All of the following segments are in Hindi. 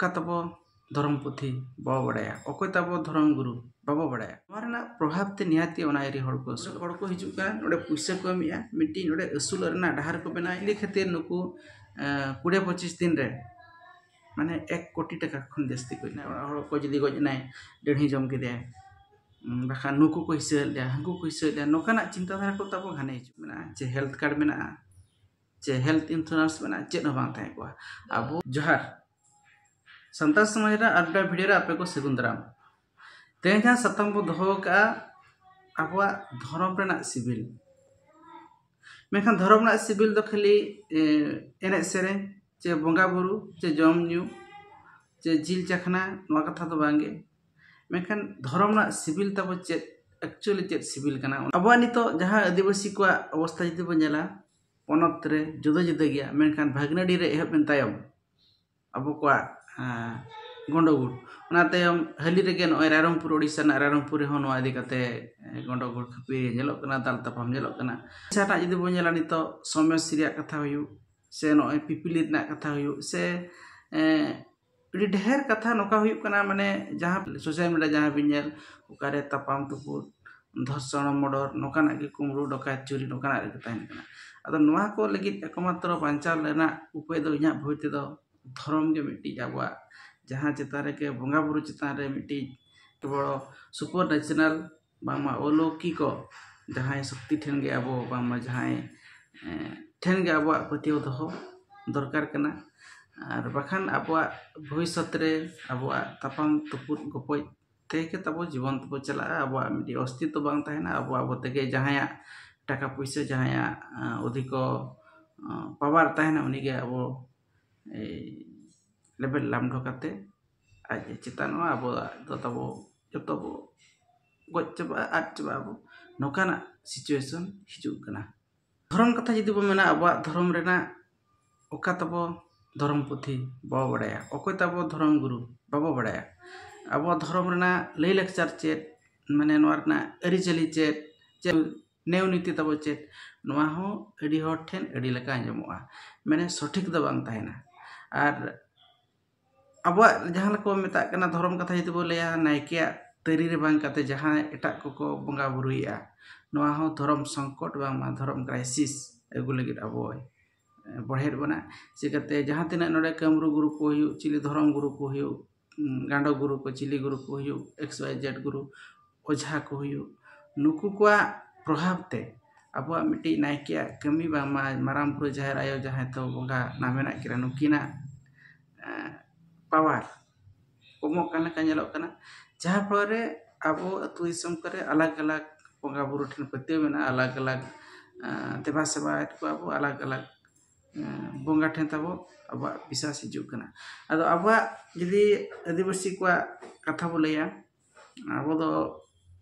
तबो धर्म पुथी बाबो बड़ाया अकोय तबो धर्म गुरु बाबो बड़ाया नोना प्रभाव ते निहाती ओना एरी हड़ को हिजुक का नोडे पुइसा को एमिया मिट्टी नोडे असुल रना डहार को बना इले खातिर नुकु 20-25 दिन रे माने 1 कोटी टाका खन जस्ती को हड़ को जदी गज नाय डेढ़ी जम के दे बाखा नुकु को हिसेल हंगु को हिसेल नोकाना चिंताधारा को तबो घाने हिजुक मेना जे हेल्थ कार्ड मेना जे हेल्थ इंश्योरेंस मेना चेत बांग थाय को अब जोहार संताल समाज अड्डा भिडियो आपे को सेगुन दाराम तेज जहाँ सतम बो दोहो का आबुआ धर्म रेना सिबिल मेखान धर्म रेना सिबिल दो खाली एने सेरें चे बंगा बुरु चे जम न्यू चे जिल चखना नवा कथा तो बांगे मेखान धर्म रेना सिबिल तब चे एक्चुअली चे सिबिल कना आबुआ नितो जहाँ आदिवासी को अवस्था जदि बो नेला पनत रे जुदा जुदा गया मेखान भागनाडी रे एहब तायम अब को गंडगोल हाली रेगे नय रायरंगपुर ओडिशा रायरंगपुर इदी गंडगोल खपी नेलोकना दाल तापाम नेलोकना साटा जदि बो नेला नितो समस्या कथा हुयु से नय पिपिली कथा हुयु से अड़ी ढेर कथा नोका हुयु कना माने जहाँ सोशल मीडिया जहाँ भी नेल ओकारे तापाम तुपुर धर्षण मर्डर नोकाना गे कुमरू डकायत चोरी नोकाना रे ताहेन कना अदो नोआ को लगित एकमात्र बांचाव लेना उपाय दो इना भूते दो धर्म के मिट्टी आबुआ जहाँ चेतान के बंगा बुरु चेतान रे मिट्टी केवल सुपर नेचुरल बांगमा अलौकिक जहाँ शक्ति ठेन गे आबो बांगमा जहाँ ठेन गे आबुआ पतियो दो दरकार कना और बाखान आबुआ भविष्य रे आबुआ तापाम तुपुर गपoj तेके तबो जीवन तबो चला आबुआ मिट्टी अस्तित्व बांग ताहेना आबुआ बतेगे जहाँ टाका पैसा जहाँ अधिक पावर ताहेना उनीगे आबो लेवल लामढो काते आज चितान अब तब जो गज चाबा आद चाबा अब नौकाना सिचुएशन हिजुकना धर्म कथा जदि बो मेना अब धर्म रेना ओका तब धर्म पुथी बाबो बड़ाया अकोय तब धर्म गुरु बाबो बड़ाया अब धर्म रेना लई लेक्चर चेत माने नोआ रेना अरिचली चेत नेव नीति तब चेत नोआ हो अडी हर ठेन अडी लेका आंजमोआ माने सठिक दो बांग ताहेना और अब जहाँ को मेता धर्म कथा जदि बो लैया नायके तरी रे बांग काते जहाँ एटा को बंगा बुरुइया नोआ हो धर्म संकट बांग धर्म क्राइसिस एगु लगित अब बढ़ेर बना चिकाते जहाँ तिना नोडे कमरू गुरु को हुयु चिली धर्म गुरु को हुयु गांडो गुरु को चिली गुरु को हुयु XYZ गुरु ओझा को हुयु नुकु को प्रभाव ते अब मिट्टी नायके कमी बांग माराम बुरु जाहेर आयो जहाँ तो बंगा नामेना किरा नुकिना पावर कमोक का जहाँ फल अब अतु दिसम करे अलग अलग बंगा बुरु ठेन पत्ते मेना अलग अलग देवा सेवा को अब अलग अलग बंगा ठेन तब अब विश्वास हिजुकना अदो अब जदि आदिवासी को कथा बो लैया अब दो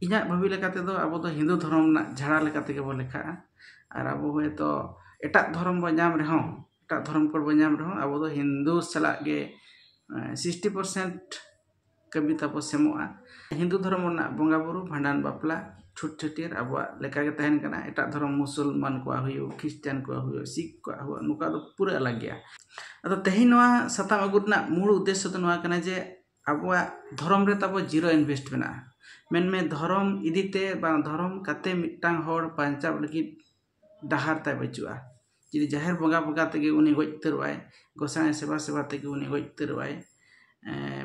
इना भाभी लेकाते दो अब दो हिंदू धर्म ना झाड़ा लेकाते के बो लेखा और अब होय तो एटा धर्म बो नाम रहो एटा धर्म को बो नाम रहो अब दो हिंदू सला गे 60% कमी तब सेमोआ हिंदू धर्म ना बंगा बुरु भांडान बापला छुट छुटियर अब लेका के तहन कना एटा धर्म मुसलमान को हुयो क्रिश्चियन को हुयो सिख को हुयो नुका दो पूरा अलग गया अतो तेही नोआ सताम अगुना मूल उद्देश्य तो नोआ कना जे अब धर्म रे तब जीरो इन्वेस्ट मेना मेन में धर्म इदीते बा धर्म काते मिटांग होड़ पांचाब लगी डहार ताय बचुआ जी जाहिर बंगा बंगा तेगे उनी गज उतरवाय गोसाई सेवा सेवा तेगे उनी गज उतरवाय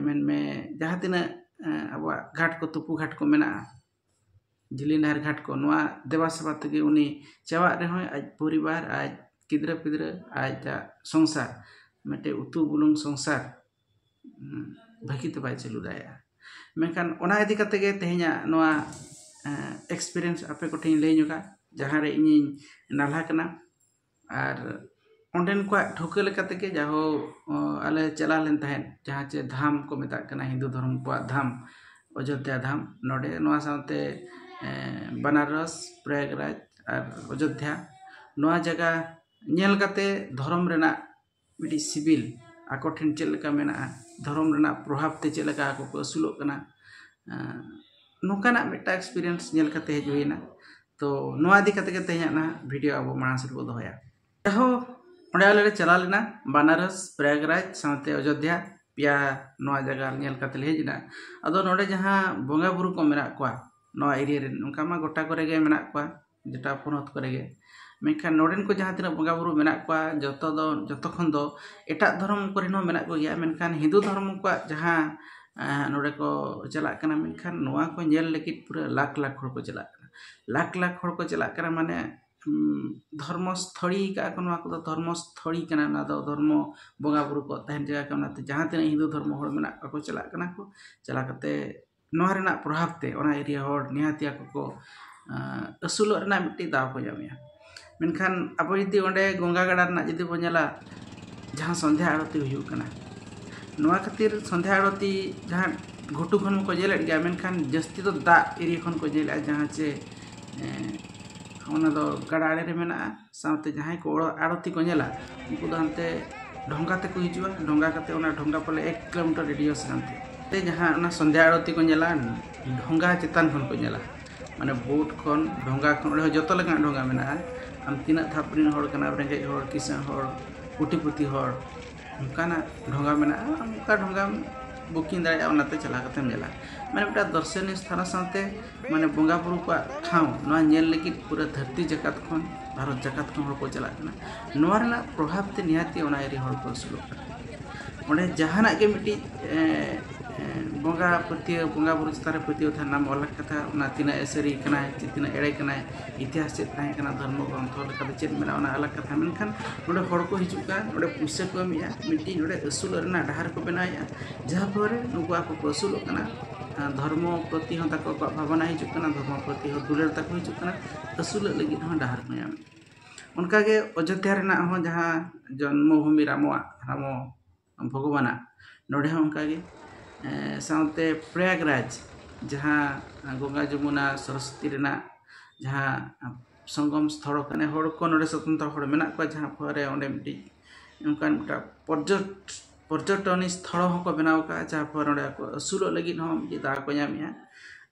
मेन में जहाँ तीना अब घाट को तुपु घाट को मेना जिली नहर घाट को नोआ देवा सेवा तेगे उनी चावा रहो आज परिवार आज किद्रा पिद्रा आज संसार मेटे उतु बुलुंग संसार भागी ते बाय चलू दाया मेखान ओना इदी कते गे तेहे냐 नोआ एक्सपीरियंस आपे को ठेन लई नुका जहाँ रे इनी नाला कना और ओंडेन को ठोके लेकाते के जाहो आले चला लेन तहन जहाँ चे धाम को मेता कना हिंदू धर्म को धाम अयोध्या धाम नोडे नोआ साथे बनारस प्रयागराज और अयोध्या नोआ जगह नेल काते धर्म रेना मिडी सिविल आको ठेन चेल लेका मेना धर्म रेना प्रभाव ते चेल लेका आको को असुलो कना नोकाना मेटा एक्सपीरियंस नेल काते हेजुइना तो नोआ दी काते के तेह냐 ना वीडियो अब मानस बो दोया हो ओंडे आले चला लेना बनारस प्रयागराज साथे अयोध्या पेया नवा जगह नेल कते हेज ना अदो नोडे जहां बोंगा बुरु को मेना कोआ नवा एरिया रे उनका मा गोटा करे गे मेना कोआ जेटा पोनत करे गे मेनखान नोडेन को जहां तिना बोंगा बुरु मेना कोआ जतो खन दो एटा धर्म करे नो मेना को गया मेनखान हिंदू धर्म को जहां नोडे को चला कना मेनखान नवा को नेल लेकिन पूरा लाख लाख हड़ को चला कना लाख लाख हड़ को चला कना माने धर्मस्थली का को धर्मस्थली कना दो धर्म बोंगा बुरु को तहन जगह कना जहां तिना हिंदू धर्म हड़ मेना को चला कना को चला कते नवा रेना प्रभाव ते ओना एरिया हड़ निहातिया को असुल रेना मिट्टी दाव को जामिया मेनखान अब यदि ओंडे गंगा गड़ा रेना यदि बो नेला जहां संध्या आरती हुयु कना नवा खातिर संध्या आरती जहां घुटू खन को जेले गया मेनखान जस्ती तो दा एरिया खन को जेले जहां चे गड़ा आड़े रे मेना साथे जहां को आरती को नेला उनको दानते ढोंगा ते को हिजुआ ढोंगा कते ओना ढोंगा पले 1 किलोमीटर रेडियस जानते ते जहां ओना संध्या आरती को नेला ढोंगा चेतान खन को नेला माने बोट खन ढोंगा खन जतो लगा ढोंगा मेना आम तीना थापरिन हड़ कना रेंगे हड़ किसान हड़ कुटीपुती हड़ उनकाना ढोंगा मेना उनका ढोंगा बुकिंग दाड़ा ओनाते चला कते नेला माने बेटा दर्शनीय स्थान साथे माने बोंगा बुरु को ठाव नवा नेल लेकिन पूरा धरती जगत खन भारत जगत खन को चला कना नवा रेना प्रभाव ते निहाती ओना एरि हड़ को सुलुक ओंडे जहाना के मिट्टी बोंगा बोंगा बुरु चितारे पतियो था नाम अलग कथा ओना तिना एसरी कना तिना एड़े कना इतिहास चेत ताहे कना धर्म ग्रंथ लेका चेत मेना ओना अलग कथा मेनखान नोडे हड़ को हिजु का नोडे पुइसा को एमिया मिट्टी नोडे असुल रेना डहार को बनाया जहां पर नुको को असुल कना धर्म प्रति हो तक भावना हिजु कना धर्म प्रति हो दुलर तक हिजु कना असुल लगी हो डहार को याम उनका के अयोध्या रेना हो जहां जन्मभूमि राम भगवाना नोडे हो उनका के साउते प्रयागराज जहां गंगा जमुना सरस्वती रेना जहां संगम स्थल कने हड़ को नोडे स्वतंत्र हड़ मेना को जहां फरे ओंडे मिटी उनका पर्यटन स्थल को बनाव का जहां पर ओंडे को असुल लगी हो दा को यामिया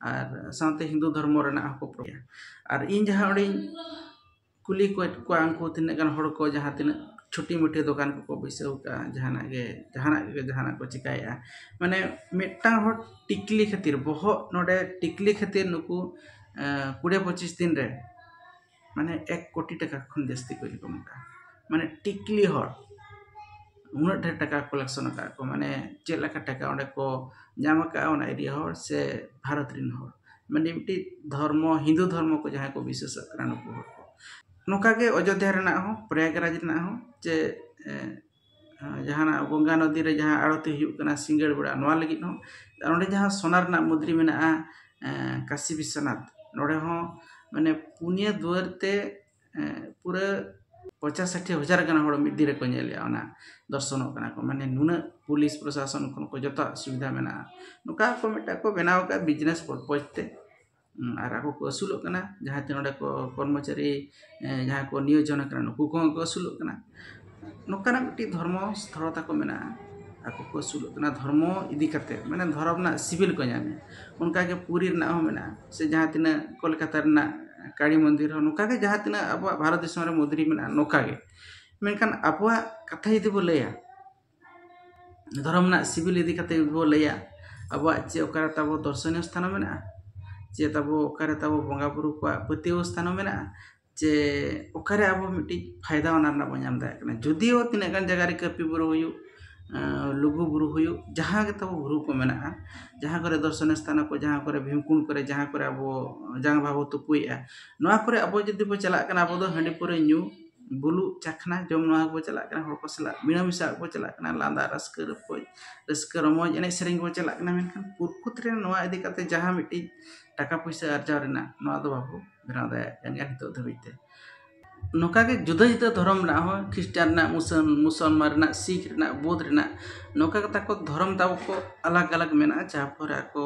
और साउते हिंदू धर्म रेना को प्रया और इन जहां ओंडे कुली को अंको तिने गान हड़ को जहां तिने छोटी मोटी दुकान को बैसाव का जहाना को चिकाया माने मिट्टांग हड़ टिकली खातिर बहो नोडे टिकली खातिर नुकु 20-25 दिन रे माने 1 कोटी टाका खन जस्ती कोली को मुका माने टिकली हड़ उन ढेर टाका कलेक्शन का को माने चेक लाख टाका ओंडे को जाम का ओना एरिया हड़ से भारत रिन हड़ माने मिट्टी धर्म हिंदू धर्म को जहां को विशेष करा नुकु हड़ नोका के अयोध्या रेना हो प्रयागराज रेना हो जे जहां गंगा नदी रे जहां आरती हुयु कना सिंगड़ बड़ा नवा लगी हो ओंडे जहां सोनार ना मुद्री मेना काशी विश्वनाथ नोडे हो माने पुनिया दुआर ते पूरा 50-60 हजार गना हड़ मिदी रे को नेलिया ओना दर्शन कना को माने नुना पुलिस प्रशासन को जता सुविधा मेना नोका को मेटा को बनाव का बिजनेस पर्पज ते और आको को असुल कना जहां तिनोडे को कर्मचारी जहां को नियोजन करन को असुल कना नोकाना मिट्टी धर्म स्थलता को मेना आको को असुल कना धर्म इदी करते माने धर्म ना सिविल को जाने उनका के पूरी ना हो मेना से जहां तिना कोलकाता ना काली मंदिर हो नोका के जहां तिना अब भारत देश में मुद्री मेना नोका के मेनखान आपवा कथा इदी बो लेया धर्म ना सिविल इदी करते बो लेया अब चे ओकरा तब दर्शनीय स्थान मेना चे तब ओकारे तब बोंगा बुरु को पतियो स्थान मेना चे ओकारे अब मिट्टी फायदा ओनारना बनाम दा कना जुदियो तिना गान जगह रे कपि बुरु हुयु लुगु बुरु हुयु जहां के तब बुरु को मेना जहां करे दर्शनीय स्थान को जहां करे भीमकुंड करे जहां करे अब जंग भाव तुपुया नोआ करे अब जदि बो चला कना अब दो हंडी पुरे न्यू बुलु चखना जम नोआ को चला कना हड़ को सला मिना मिसा को चला कना लांदा रस्कर रमोज एने सेरेंग को चला कना मेनखान पुरकुत रे नोआ इदी कते जहां मिट्टी टाका पैसा अर्जाव रेना नोआ दो बाबू बनाव दा यानी हितो धबिते नोका के जुदा जुदा धर्म ना हो ख्रिस्टान ना मुसलमान ना सिख ना बौद्ध ना नोका के ताको धर्म ताव को अलग अलग मेना जहां पर को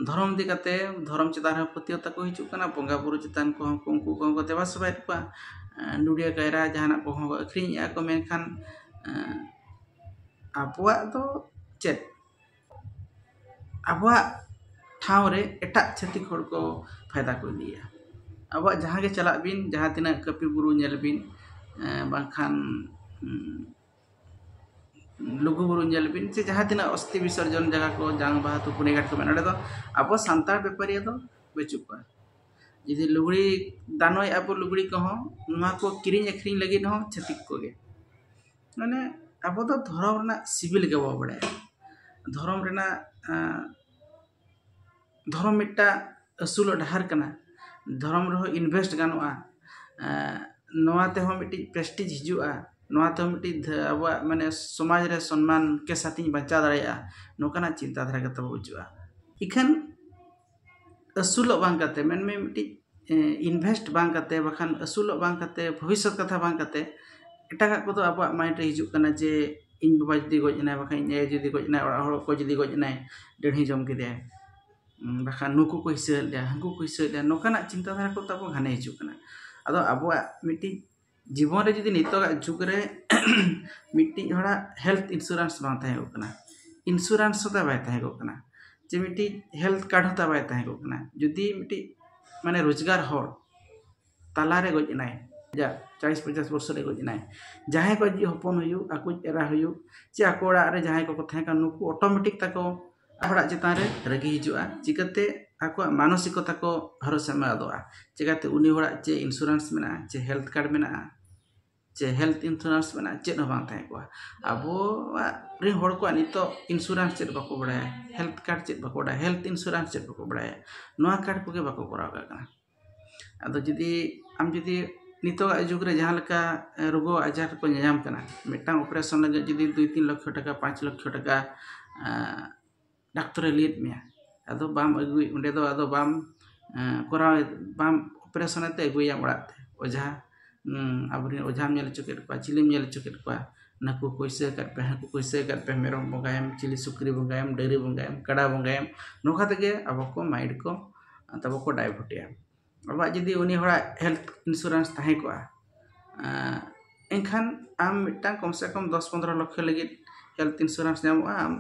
धर्म दी कते धर्म चितान पतियता को हिजु कना बोंगा बुरु चितान को उनको को देवा सबाय को नुडिया कायरा जहाना को अखरिया को मेनखान आबुआ तो चेत आबुआ ठाव रे एटा छतिक हड़ को फायदा को लिया अब जहाँ के चला बिन जहाँ तीना कपि बुरु नेल बिन बांखान लुगुबुरु जेल बिन से जहाँ तीना अस्थि विसर्जन जगह को जांग बाहा तो पुणे घाट को मेन तो अब सानतार बेपारिया तो बचू को जुदी लुगड़ी दानोय अब लुगड़ी को किरिंग अखरिंग लगी छतिक को माने अब तो धर्म रना सिविल के बाबा बड़े धर्म रना धर्म मिट्टा असूल डहार कना धर्म रहो इन्वेस्ट गानोआ नवाते हो मिट्टी प्रेस्टीज हिजुआ नवाते हो मिट्टी अब माने समाज रे सम्मान के साथी बचा दाड़ेया नोकाना चिंताधारा के तब बुझुआ इखन असूल बांग कते मेन में मिट्टी इन्वेस्ट बांग कते बखान असूल बांग कते भविष्य कथा बांग कते एटागा को तो अब माइंड रे हिजु कना जे इन बाबा जुदी गजना बखान ए जुदी गजना और को जुदी गजना डेढ़ी जम के दे बखान नुकु को हिसेल दे हंगु को हिसेल दे नोकाना चिंताधारा को तब घाने हिजु कना अदो अब मिट्टी जीवन रे जुदी नितोगा जुग रे मिट्टी हड़ा हेल्थ इंश्योरेंस बांग ताहे को कना इंश्योरेंस होता बाय ताहे को कना जे मिट्टी हेल्थ कार्ड होता बाय ताहे को कना जुदी मिट्टी माने रोजगार होर तालारे गजनाय जा 40-50 वर्ष रे गजनाय जहां को जी हपन हुयु आकु एरा हुयु जे आकोड़ा रे जहां को थाय का नुकु ऑटोमेटिक ताको हड़ा चितान रे रगी हिजुआ चिकते आको मानसिकता को भरोसा में अदोआ चिकते उनी हड़ा जे इंश्योरेंस मेना जे हेल्थ कार्ड मेना जे हेल्थ इंश्योरेंस मेना चेद हो बांग थाय को अबो रे हड़ को नितो इंश्योरेंस चेद बाको बडाय हेल्थ कार्ड चेद बाको बडाय हेल्थ इंश्योरेंस चेद बाको बडाय नोआ कार्ड को के बाको कराव का अदो जुदी आम जुदी नितो जुग रे जहां लका रोगो आजार को नाम कना मिटांग ऑपरेशन लगे जुदी 2-3 लाख टाका 5 लाख टाका डॉक्टर लीड में अदो बाम अगुई उंडे दो अदो बाम कराव बाम ऑपरेशन ते अगुया ओड़ाते ओझा आबरी ओझा मेल चुकेट को चिलिम मेल चुकेट को नकु कोइसे कर पे हकु कोइसे कर पे मेरम बंगायम चिली सुक्री बंगायम डेरी बंगायम कड़ा बंगायम नोखा तके अब को माइंड को तब को डायबिटिया अब जुदी उनी हड़ा हेल्थ इंश्योरेंस ताहे को एनखान आम मिटांग कम से कम 10-15 लाख लगी हेल्थ इंश्योरेंस नामोआ आम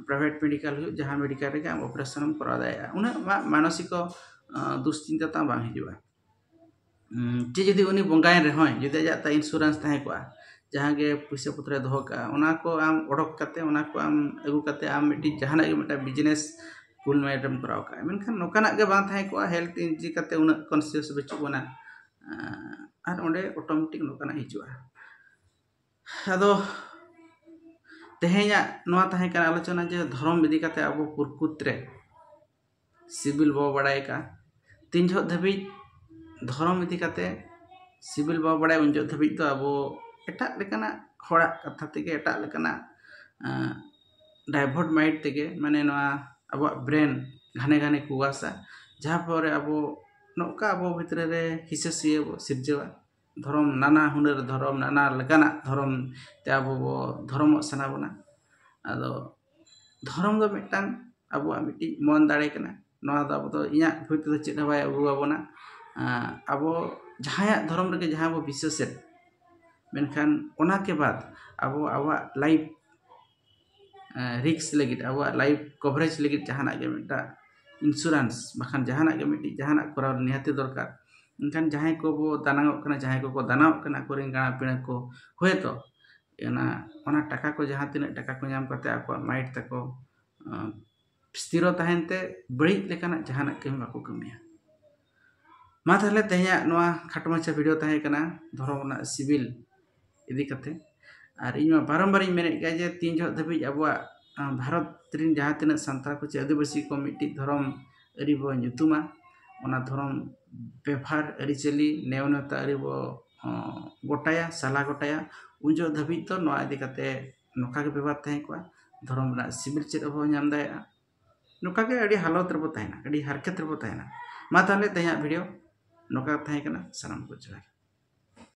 प्राइवेट मेडिकल हो जहाँ मेडिकल रे आम ऑपरेशन करा दाया उना मानसिक दुश्चिंता बांग हिजुआ जे जुदी उनी बंगाय रे होय जुदी जाता इंश्योरेंस ताहे को जहाँ के पैसा पत्र दोह का उना को आम ओडक कते उना को आम अगु कते आम मिटी जहाना के मिटा बिजनेस फुल मैडम कराव का मेनखान नोकाना के बांग थाय को हेल्थ इंजी कते उना कॉन्शियस बचु बना आर ओंडे ऑटोमेटिक नोकाना हिजुआ अदो तेहेया नोआ ताहे का आलोचना जे धर्म विधि कते अब पुरकुत रे सिविल बो बडाय का तीन झो धबी धर्म विधि कते सिविल बो बडाय उन झो धबी तो अब एटा लेकना होड़ा कथा तेगे एटा लेकना डाइवर्ट माइंड तेगे माने नोआ अब ब्रेन घाने घाने कुआसा जहाँ पर अब नौका अब भितर रे हिसेसिए सिरजेवा धर्म नाना हुनर धर्म नाना लेकाना धर्म ते अब धर्म सना बना अदो धर्म दो मिटांग अब मिटी मन दाड़े कना नोआ दो अब तो इया भूत तो चेद बाय अगु आबोना अब जहां धर्म रे जहां वो विशेष मेनखान ओना के बाद अब आवा लाइफ रिक्स लगी अब लाइफ कवरेज लगी जहाना के मिटा इंश्योरेंस बखान जहाना के मिटी जहाना कराव निहाती दरकार इनखान जहां को बो दानांगो कना जहां को दानाव कना कोरिन गाना पिना को होय तो ओना टाका को जहां तिना टाका को नाम करते आको माइंड तको स्थिर ताहेनते बड़ी लेकाना जहाना कमी बाको कमिया मा ताहले तेहया नोआ खाटो माछा वीडियो ताहे कना धर्मना सिविल इदी कते और इन बारंबार मेने जे 3 झो धबी अब भारत रिन जहाँ तीन सानताल को आदिवासी को मिट्टी धर्म अरी बो nyutuma ओना धर्म व्यवहार अरिचली नेवनता अरी बो गोटाया साला गोटाया उन झो धबी तो नोआ इदी कते नोका के व्यवहार ताहे को धर्म ना सिविल चेद हो नाम दाया नोका के अड़ी हालत रे बो ताहेना अड़ी हरकत रे बो ताहेना मा ताहले तेहया वीडियो नोका ताहे कना सलाम को जोहार।